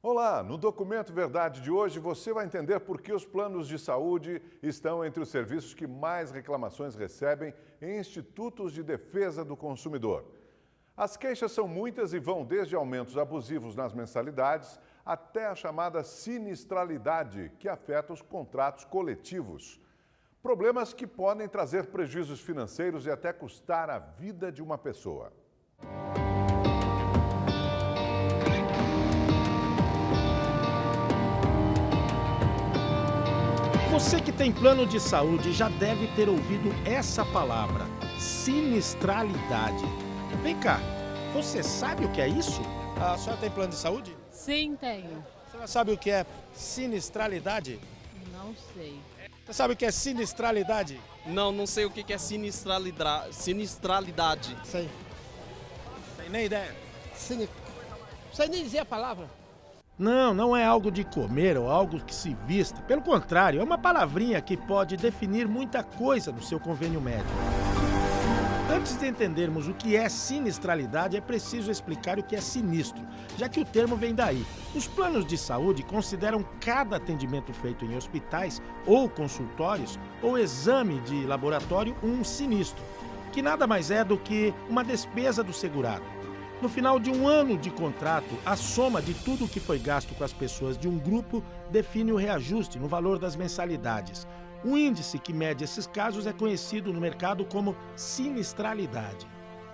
Olá, no Documento Verdade de hoje você vai entender por que os planos de saúde estão entre os serviços que mais reclamações recebem em institutos de defesa do consumidor. As queixas são muitas e vão desde aumentos abusivos nas mensalidades até a chamada sinistralidade, que afeta os contratos coletivos. Problemas que podem trazer prejuízos financeiros e até custar a vida de uma pessoa. Você que tem plano de saúde já deve ter ouvido essa palavra, sinistralidade. Vem cá, você sabe o que é isso? A senhora tem plano de saúde? Sim, tenho. A senhora sabe o que é sinistralidade? Não sei. Você sabe o que é sinistralidade? Não sei o que é sinistralidade. Sei. Tem nem ideia. Sim. Sei nem dizer a palavra. Não é algo de comer ou algo que se vista. Pelo contrário, é uma palavrinha que pode definir muita coisa no seu convênio médico. Antes de entendermos o que é sinistralidade, é preciso explicar o que é sinistro, já que o termo vem daí. Os planos de saúde consideram cada atendimento feito em hospitais ou consultórios ou exame de laboratório um sinistro, que nada mais é do que uma despesa do segurado. No final de um ano de contrato, a soma de tudo o que foi gasto com as pessoas de um grupo define o reajuste no valor das mensalidades. O índice que mede esses casos é conhecido no mercado como sinistralidade.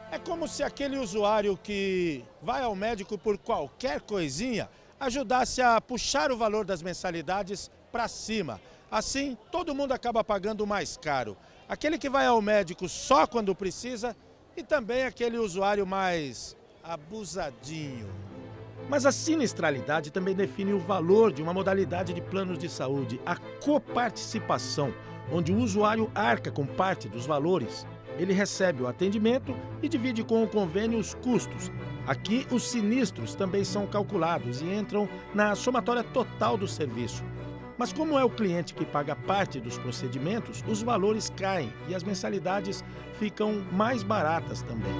É como se aquele usuário que vai ao médico por qualquer coisinha ajudasse a puxar o valor das mensalidades para cima. Assim, todo mundo acaba pagando mais caro. Aquele que vai ao médico só quando precisa e também aquele usuário mais abusadinho. Mas a sinistralidade também define o valor de uma modalidade de planos de saúde, a coparticipação, onde o usuário arca com parte dos valores. Ele recebe o atendimento e divide com o convênio os custos. Aqui, os sinistros também são calculados e entram na somatória total do serviço. Mas como é o cliente que paga parte dos procedimentos, os valores caem e as mensalidades ficam mais baratas também.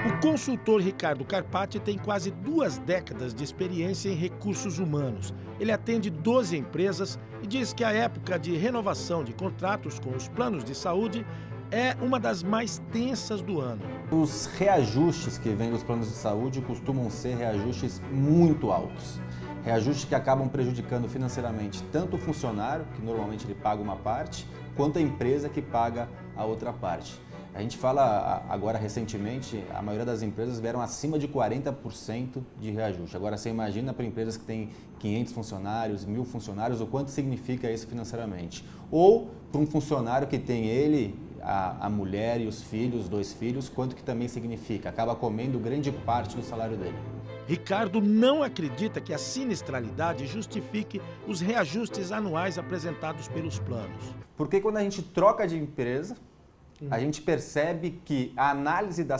O consultor Ricardo Carpati tem quase 2 décadas de experiência em recursos humanos. Ele atende 12 empresas e diz que a época de renovação de contratos com os planos de saúde é uma das mais tensas do ano. Os reajustes que vêm dos planos de saúde costumam ser reajustes muito altos. Reajustes que acabam prejudicando financeiramente tanto o funcionário, que normalmente ele paga uma parte, quanto a empresa que paga a outra parte. A gente fala agora recentemente, a maioria das empresas vieram acima de 40% de reajuste. Agora você imagina para empresas que têm 500 funcionários, 1000 funcionários, o quanto significa isso financeiramente. Ou para um funcionário que tem ele, a mulher e os filhos, 2 filhos, quanto que também significa. Acaba comendo grande parte do salário dele. Ricardo não acredita que a sinistralidade justifique os reajustes anuais apresentados pelos planos. Porque quando a gente troca de empresa, a gente percebe que a análise da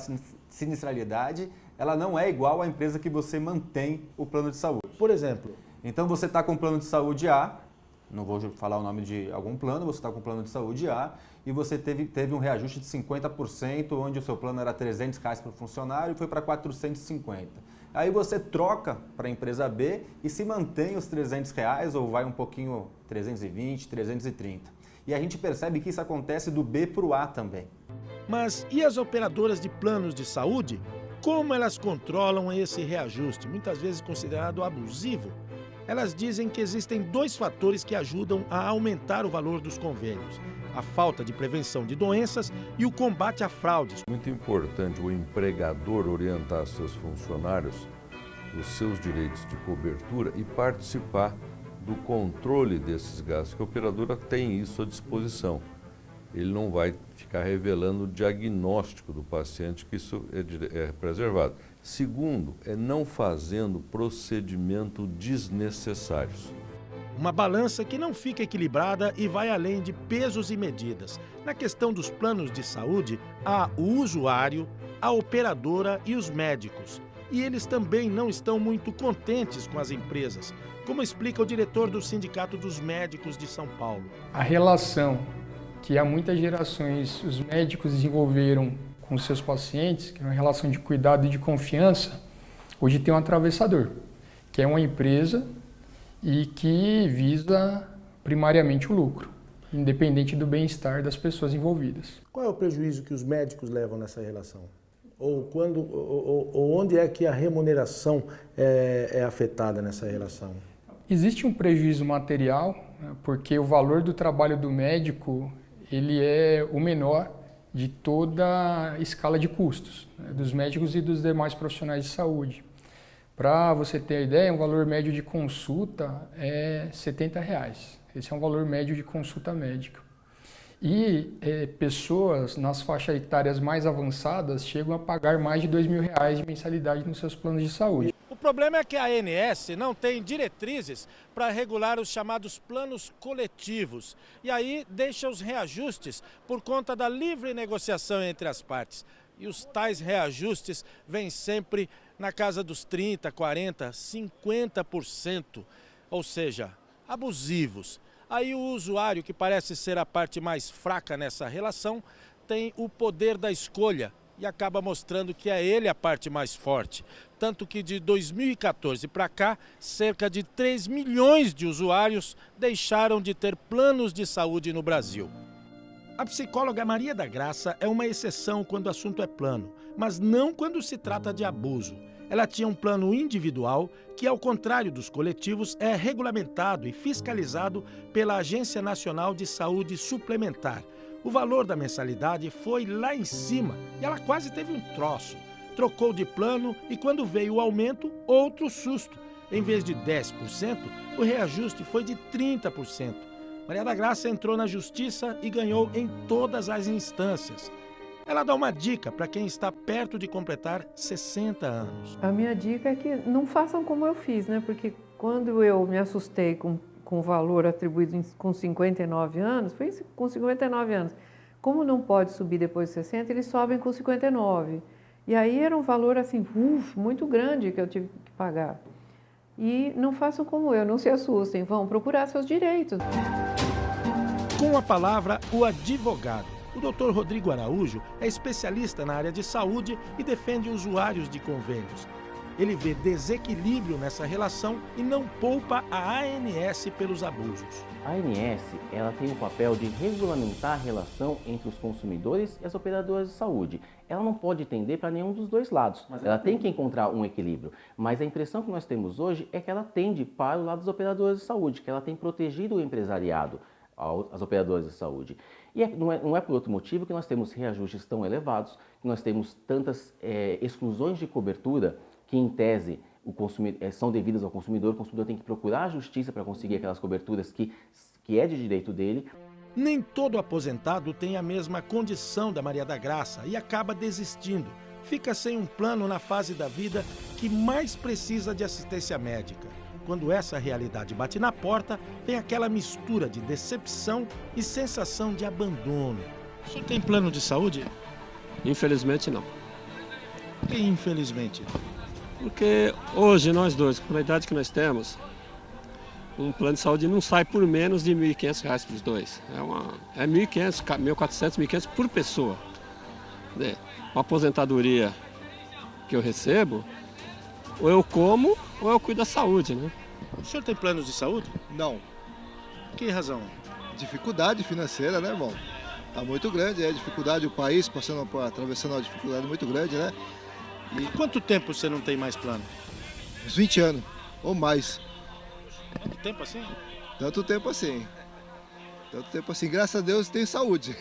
sinistralidade ela não é igual à empresa que você mantém o plano de saúde. Por exemplo? Então você está com o plano de saúde A, não vou falar o nome de algum plano, você está com o plano de saúde A e você teve um reajuste de 50%, onde o seu plano era R$300 para o funcionário e foi para 450. Aí você troca para a empresa B e se mantém os R$300 ou vai um pouquinho 320, 330. E a gente percebe que isso acontece do B para o A também. Mas e as operadoras de planos de saúde? Como elas controlam esse reajuste, muitas vezes considerado abusivo? Elas dizem que existem 2 fatores que ajudam a aumentar o valor dos convênios: a falta de prevenção de doenças e o combate a fraudes. Muito importante o empregador orientar seus funcionários os seus direitos de cobertura e participar do controle desses gastos, que a operadora tem isso à disposição. Ele não vai ficar revelando o diagnóstico do paciente, que isso é preservado. Segundo, é não fazendo procedimentos desnecessários. Uma balança que não fica equilibrada e vai além de pesos e medidas. Na questão dos planos de saúde, há o usuário, a operadora e os médicos. E eles também não estão muito contentes com as empresas, como explica o diretor do Sindicato dos Médicos de São Paulo. A relação que há muitas gerações os médicos desenvolveram com seus pacientes, que é uma relação de cuidado e de confiança, hoje tem um atravessador. que é uma empresa e que visa primariamente o lucro, independente do bem-estar das pessoas envolvidas. Qual é o prejuízo que os médicos levam nessa relação? Ou onde é que a remuneração é afetada nessa relação? Existe um prejuízo material, né, porque o valor do trabalho do médico ele é o menor de toda a escala de custos, né, dos médicos e dos demais profissionais de saúde. Para você ter a ideia, um valor médio de consulta é R$ 70. Esse é um valor médio de consulta médica. E pessoas nas faixas etárias mais avançadas chegam a pagar mais de R$ 2.000 de mensalidade nos seus planos de saúde. O problema é que a ANS não tem diretrizes para regular os chamados planos coletivos. E aí deixa os reajustes por conta da livre negociação entre as partes. E os tais reajustes vêm sempre na casa dos 30%, 40%, 50%, ou seja, abusivos. Aí o usuário, que parece ser a parte mais fraca nessa relação, tem o poder da escolha e acaba mostrando que é ele a parte mais forte. Tanto que de 2014 para cá, cerca de 3 milhões de usuários deixaram de ter planos de saúde no Brasil. A psicóloga Maria da Graça é uma exceção quando o assunto é plano, mas não quando se trata de abuso. Ela tinha um plano individual que, ao contrário dos coletivos, é regulamentado e fiscalizado pela Agência Nacional de Saúde Suplementar. O valor da mensalidade foi lá em cima e ela quase teve um troço. Trocou de plano e, quando veio o aumento, outro susto. Em vez de 10%, o reajuste foi de 30%. Maria da Graça entrou na justiça e ganhou em todas as instâncias. Ela dá uma dica para quem está perto de completar 60 anos. A minha dica é que não façam como eu fiz, né? Porque quando eu me assustei com o valor atribuído com 59 anos, foi com 59 anos. Como não pode subir depois de 60, eles sobem com 59. E aí era um valor assim, muito grande que eu tive que pagar. E não façam como eu, não se assustem, vão procurar seus direitos. Com a palavra, o advogado. O Dr. Rodrigo Araújo é especialista na área de saúde e defende usuários de convênios. Ele vê desequilíbrio nessa relação e não poupa a ANS pelos abusos. A ANS, ela tem o papel de regulamentar a relação entre os consumidores e as operadoras de saúde. Ela não pode tender para nenhum dos dois lados. Ela tem que encontrar um equilíbrio. Mas a impressão que nós temos hoje é que ela tende para o lado das operadoras de saúde, que ela tem protegido o empresariado, as operadoras de saúde. E não é por outro motivo que nós temos reajustes tão elevados, que nós temos tantas exclusões de cobertura que, em tese, são devidas ao consumidor. O consumidor tem que procurar a justiça para conseguir aquelas coberturas que é de direito dele. Nem todo aposentado tem a mesma condição da Maria da Graça e acaba desistindo. Fica sem um plano na fase da vida que mais precisa de assistência médica. Quando essa realidade bate na porta, vem aquela mistura de decepção e sensação de abandono. O senhor tem plano de saúde? Infelizmente não. E infelizmente? Porque hoje nós dois, com a idade que nós temos, um plano de saúde não sai por menos de R$ 1.500 para os dois. É 1.500, 1.400, 1.500 por pessoa. A aposentadoria que eu recebo, ou eu como ou eu cuido da saúde, né? O senhor tem planos de saúde? Não. Que razão? Dificuldade financeira, né, irmão? Tá muito grande, dificuldade, o país atravessando uma dificuldade muito grande, né? E quanto tempo você não tem mais plano? Uns 20 anos, ou mais. Tanto tempo assim? Tanto tempo assim. Tanto tempo assim, graças a Deus tem saúde.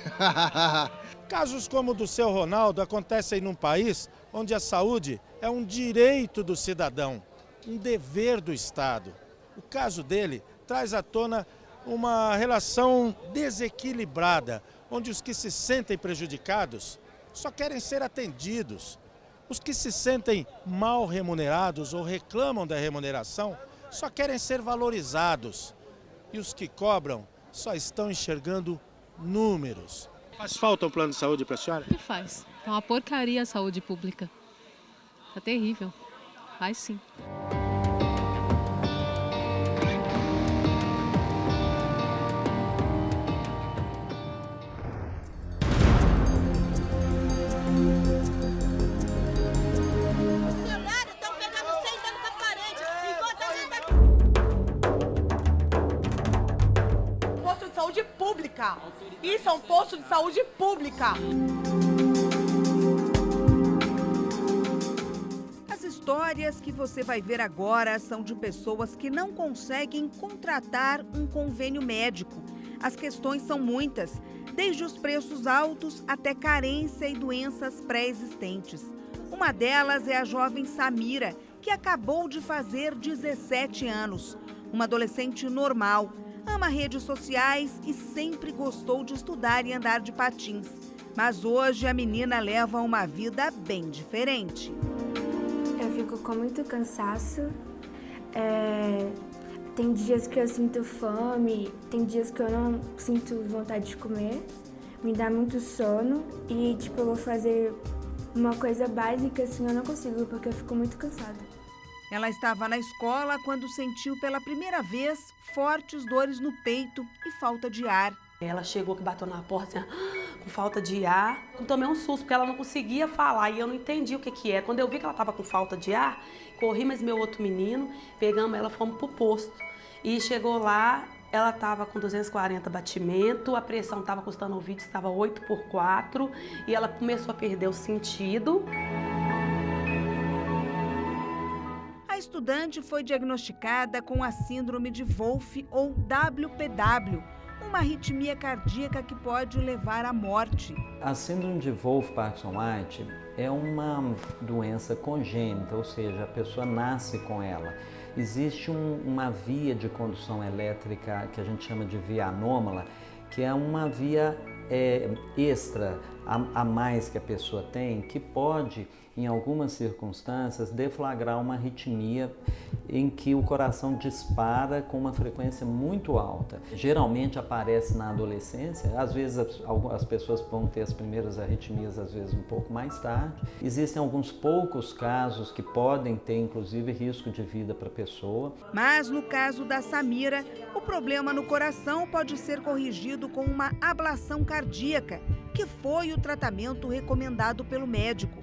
Casos como o do seu Ronaldo acontecem num país onde a saúde é um direito do cidadão, um dever do Estado. O caso dele traz à tona uma relação desequilibrada, onde os que se sentem prejudicados só querem ser atendidos. Os que se sentem mal remunerados ou reclamam da remuneração só querem ser valorizados. E os que cobram só estão enxergando números. Faz falta um plano de saúde para a senhora? Não faz. É uma porcaria a saúde pública. Tá terrível. Faz sim. Estão pegando 100 dando para a parede, enquanto pública. Isso é um posto de saúde pública. As histórias que você vai ver agora são de pessoas que não conseguem contratar um convênio médico. As questões são muitas, desde os preços altos até carência e doenças pré-existentes. Uma delas é a jovem Samira, que acabou de fazer 17 anos. Uma adolescente normal, ama redes sociais e sempre gostou de estudar e andar de patins. Mas hoje a menina leva uma vida bem diferente. Eu fico com muito cansaço. Tem dias que eu sinto fome, tem dias que eu não sinto vontade de comer. Me dá muito sono e, eu vou fazer uma coisa básica, assim, eu não consigo porque eu fico muito cansada. Ela estava na escola quando sentiu pela primeira vez fortes dores no peito e falta de ar. Ela chegou que bateu na porta assim, com falta de ar. Eu tomei um susto porque ela não conseguia falar e eu não entendi o que é. Quando eu vi que ela estava com falta de ar, corri mais meu outro menino, pegamos ela, fomos pro posto. E chegou lá, ela estava com 240 batimentos, a pressão estava custando o vídeo, estava 8/4 e ela começou a perder o sentido. A estudante foi diagnosticada com a síndrome de Wolff ou WPW, uma arritmia cardíaca que pode levar à morte. A síndrome de Wolff-Parkinson-White é uma doença congênita, ou seja, a pessoa nasce com ela. Existe uma via de condução elétrica que a gente chama de via anômala, que é uma via extra, a mais que a pessoa tem, que pode, em algumas circunstâncias, deflagrar uma arritmia em que o coração dispara com uma frequência muito alta. Geralmente aparece na adolescência, às vezes as pessoas vão ter as primeiras arritmias, às vezes um pouco mais tarde. Existem alguns poucos casos que podem ter, inclusive, risco de vida para a pessoa. Mas no caso da Samira, o problema no coração pode ser corrigido com uma ablação cardíaca, que foi o tratamento recomendado pelo médico.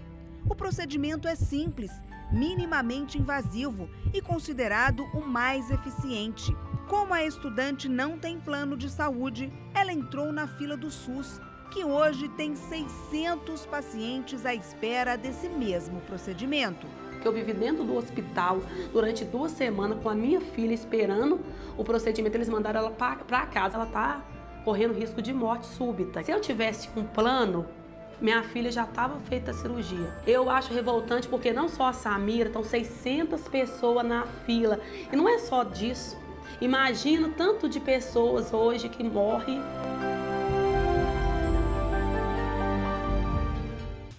O procedimento é simples, minimamente invasivo e considerado o mais eficiente. Como a estudante não tem plano de saúde, ela entrou na fila do SUS, que hoje tem 600 pacientes à espera desse mesmo procedimento. Eu vivi dentro do hospital durante 2 semanas com a minha filha esperando o procedimento. Eles mandaram ela para casa, ela está correndo risco de morte súbita. Se eu tivesse um plano, minha filha já estava feita a cirurgia. Eu acho revoltante porque não só a Samira, estão 600 pessoas na fila. E não é só disso. Imagina tanto de pessoas hoje que morrem.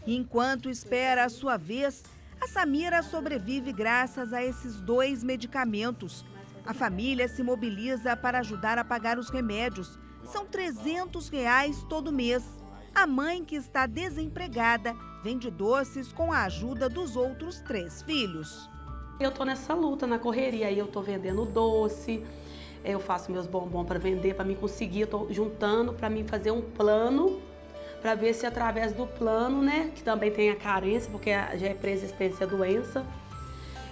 Enquanto espera a sua vez, a Samira sobrevive graças a esses 2 medicamentos. A família se mobiliza para ajudar a pagar os remédios. São R$300 todo mês. A mãe, que está desempregada, vende doces com a ajuda dos outros 3 filhos. Eu tô nessa luta, na correria, aí eu tô vendendo doce, eu faço meus bombons para vender, para mim conseguir, eu tô juntando para mim fazer um plano, para ver se através do plano, né, que também tem a carência, porque já é pré-existência a doença,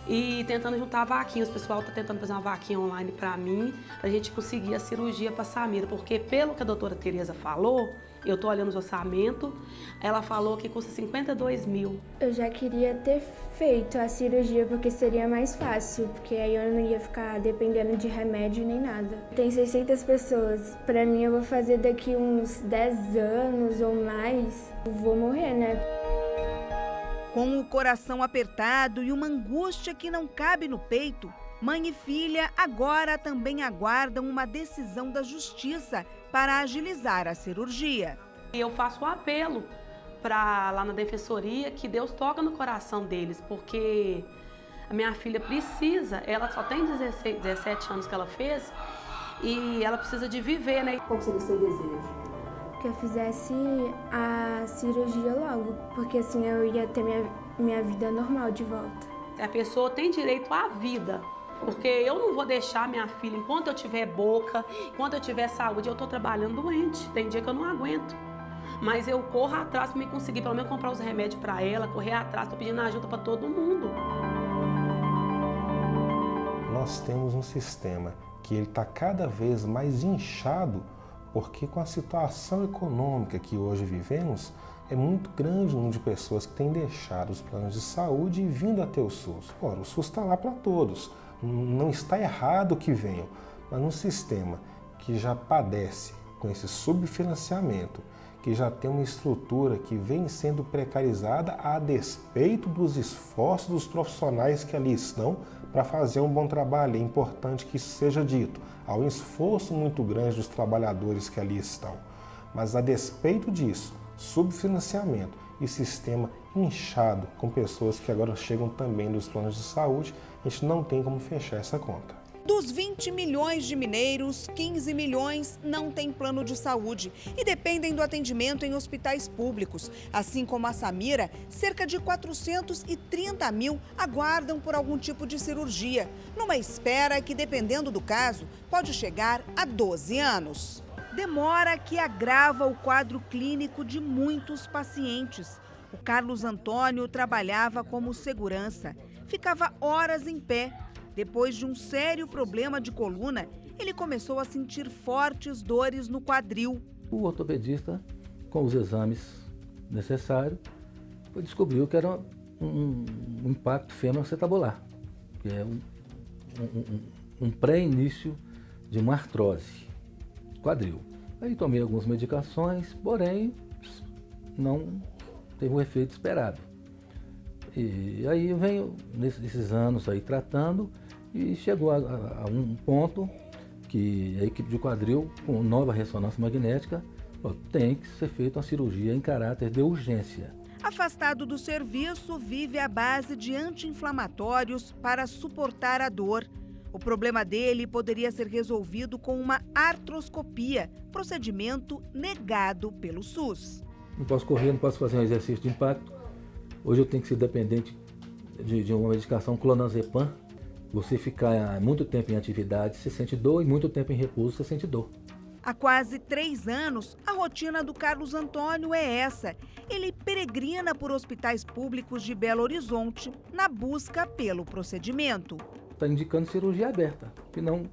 e tentando juntar vaquinhas. O pessoal tá tentando fazer uma vaquinha online para mim, pra gente conseguir a cirurgia para Samira, porque pelo que a doutora Tereza falou, eu tô olhando os orçamentos, ela falou que custa 52 mil. Eu já queria ter feito a cirurgia porque seria mais fácil, porque aí eu não ia ficar dependendo de remédio nem nada. Tem 600 pessoas, pra mim eu vou fazer daqui uns 10 anos ou mais, eu vou morrer, né? Com o coração apertado e uma angústia que não cabe no peito, mãe e filha agora também aguardam uma decisão da justiça para agilizar a cirurgia. Eu faço um apelo para lá na defensoria que Deus toca no coração deles, porque a minha filha precisa, ela só tem 17 anos que ela fez e ela precisa de viver, né? Qual seria o seu desejo? Que eu fizesse a cirurgia logo, porque assim eu ia ter minha vida normal de volta. A pessoa tem direito à vida, porque eu não vou deixar minha filha, enquanto eu tiver boca, enquanto eu tiver saúde, eu tô trabalhando doente. Tem dia que eu não aguento. Mas eu corro atrás para me conseguir pelo menos comprar os remédios para ela, correr atrás, tô pedindo ajuda para todo mundo. Nós temos um sistema que ele está cada vez mais inchado Porque com a situação econômica que hoje vivemos, é muito grande o número de pessoas que têm deixado os planos de saúde e vindo a ter o SUS. Ora, o SUS está lá para todos, não está errado que venham, mas num sistema que já padece com esse subfinanciamento, que já tem uma estrutura que vem sendo precarizada a despeito dos esforços dos profissionais que ali estão para fazer um bom trabalho. É importante que isso seja dito. Há um esforço muito grande dos trabalhadores que ali estão. Mas a despeito disso, subfinanciamento e sistema inchado com pessoas que agora chegam também dos planos de saúde, a gente não tem como fechar essa conta. Dos 20 milhões de mineiros, 15 milhões não têm plano de saúde e dependem do atendimento em hospitais públicos. Assim como a Samira, cerca de 430 mil aguardam por algum tipo de cirurgia, numa espera que, dependendo do caso, pode chegar a 12 anos. Demora que agrava o quadro clínico de muitos pacientes. O Carlos Antônio trabalhava como segurança, ficava horas em pé. Depois de um sério problema de coluna, ele começou a sentir fortes dores no quadril. O ortopedista, com os exames necessários, descobriu que era um impacto femoroacetabular, que é um pré-início de uma artrose quadril. Aí tomei algumas medicações, porém não teve o efeito esperado. E aí eu venho nesses anos aí tratando e chegou a um ponto que a equipe de quadril, com nova ressonância magnética, tem que ser feita uma cirurgia em caráter de urgência. Afastado do serviço, vive à base de anti-inflamatórios para suportar a dor. O problema dele poderia ser resolvido com uma artroscopia, procedimento negado pelo SUS. Não posso correr, não posso fazer um exercício de impacto. Hoje eu tenho que ser dependente de uma medicação clonazepam. Você ficar muito tempo em atividade, você sente dor, e muito tempo em repouso, você sente dor. Há quase 3 anos, a rotina do Carlos Antônio é essa. Ele peregrina por hospitais públicos de Belo Horizonte na busca pelo procedimento. Está indicando cirurgia aberta, que não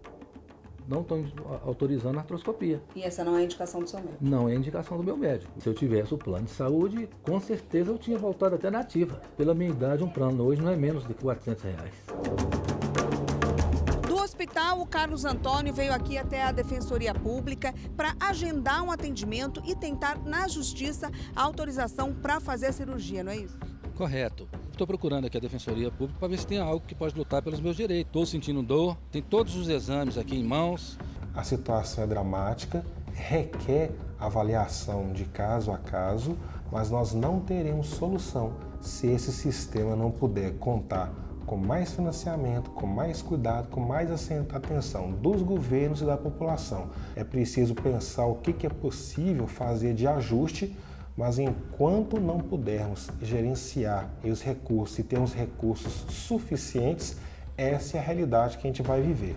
estão autorizando a artroscopia. E essa não é a indicação do seu médico? Não é a indicação do meu médico. Se eu tivesse o plano de saúde, com certeza eu tinha voltado até na ativa. Pela minha idade, um plano hoje não é menos de R$400. Do hospital, o Carlos Antônio veio aqui até a Defensoria Pública para agendar um atendimento e tentar na Justiça a autorização para fazer a cirurgia, não é isso? Correto. Estou procurando aqui a Defensoria Pública para ver se tem algo que pode lutar pelos meus direitos. Estou sentindo dor, tem todos os exames aqui em mãos. A situação é dramática, requer avaliação de caso a caso, mas nós não teremos solução se esse sistema não puder contar com mais financiamento, com mais cuidado, com mais atenção dos governos e da população. É preciso pensar o que é possível fazer de ajuste, mas enquanto não pudermos gerenciar os recursos e termos recursos suficientes, essa é a realidade que a gente vai viver.